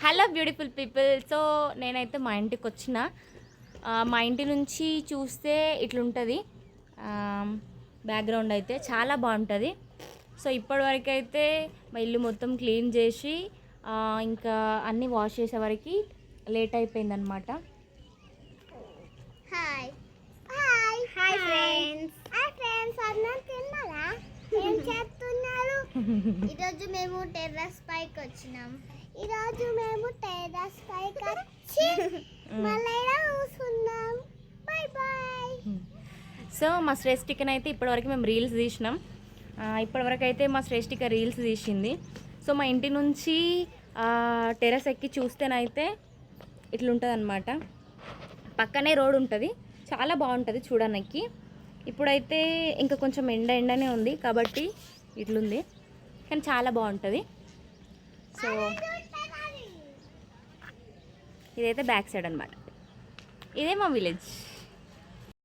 Hello beautiful people. So నేనైతే మా ఇంటికి వచ్చిన, మా ఇంటి నుంచి చూస్తే ఇట్లుంటుంది బ్యాక్గ్రౌండ్. అయితే చాలా బాగుంటుంది. సో ఇప్పటివరకు అయితే మా ఇల్లు మొత్తం క్లీన్ చేసి ఇంకా అన్నీ వాష్ చేసే వరకు లేట్ అయిపోయిందనమాట. Hi hi hi friends. Hi friends, అన్నం తిన్నారా? ఏం చేస్తున్నారు? ఈరోజు మేము టెర్రస్ పైకి వచ్చినాం. మళ్ళీ కూర్చున్నాం. By by. సో మా శ్రేష్ఠికన్ అయితే ఇప్పటివరకు మేము రీల్స్ తీసినాం. ఇప్పటివరకు అయితే మా శ్రేష్ఠిక రీల్స్ తీసింది. సో మా ఇంటి నుంచి టెర్రస్ ఎక్కి చూస్తేనైతే ఇట్లుంటుంది అనమాట. పక్కనే రోడ్ ఉంటుంది, చాలా బాగుంటుంది చూడడానికి. ఇప్పుడైతే ఇంకా కొంచెం ఎండనే ఉంది కాబట్టి ఇట్లుంది, కానీ చాలా బాగుంటుంది. సో ఇదైతే బ్యాక్ సైడ్ అనమాట. ఇదే మా విలేజ్.